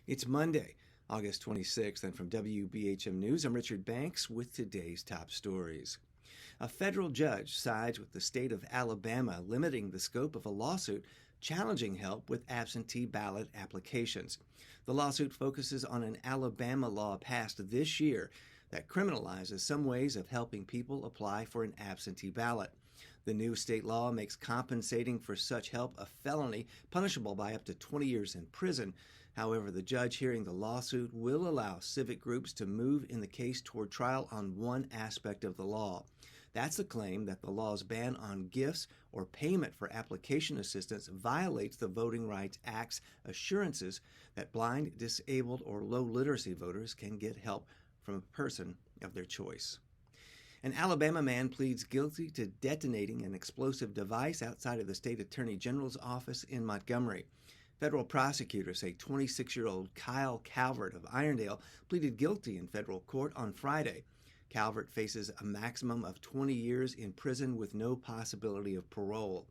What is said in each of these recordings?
It's Monday, August 26th, and from WBHM News, I'm Richard Banks with today's top stories. A federal judge sides with the state of Alabama, limiting the scope of a lawsuit challenging help with absentee ballot applications. The lawsuit focuses on an Alabama law passed this year that criminalizes some ways of helping people apply for an absentee ballot. The new state law makes compensating for such help a felony, punishable by up to 20 years in prison. However, the judge hearing the lawsuit will allow civic groups to move in the case toward trial on one aspect of the law. That's the claim that the law's ban on gifts or payment for application assistance violates the Voting Rights Act's assurances that blind, disabled, or low literacy voters can get help from a person of their choice. An Alabama man pleads guilty to detonating an explosive device outside of the state attorney general's office in Montgomery. Federal prosecutors say 26-year-old Kyle Calvert of Irondale pleaded guilty in federal court on Friday. Calvert faces a maximum of 20 years in prison with no possibility of parole.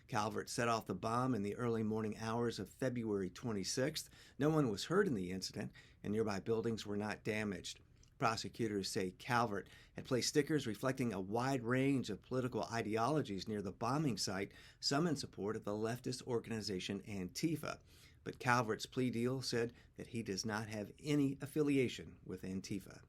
Calvert set off the bomb in the early morning hours of February 26th. No one was hurt in the incident, and nearby buildings were not damaged. Prosecutors say Calvert had placed stickers reflecting a wide range of political ideologies near the bombing site, some in support of the leftist organization Antifa. But Calvert's plea deal said that he does not have any affiliation with Antifa.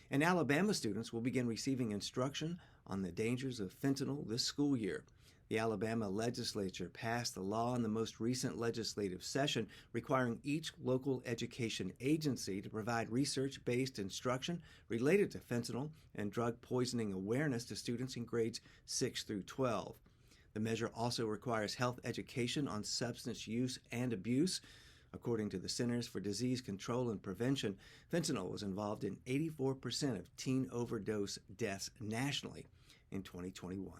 And Alabama students will begin receiving instruction on the dangers of fentanyl this school year. The Alabama legislature passed the law in the most recent legislative session, requiring each local education agency to provide research-based instruction related to fentanyl and drug poisoning awareness to students in grades 6 through 12. The measure also requires health education on substance use and abuse. According to the Centers for Disease Control and Prevention, fentanyl was involved in 84% of teen overdose deaths nationally in 2021.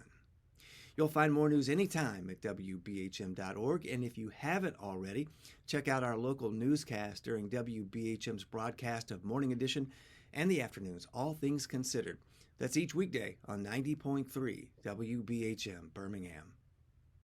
You'll find more news anytime at WBHM.org, and if you haven't already, check out our local newscast during WBHM's broadcast of Morning Edition and the afternoons, All Things Considered. That's each weekday on 90.3 WBHM Birmingham.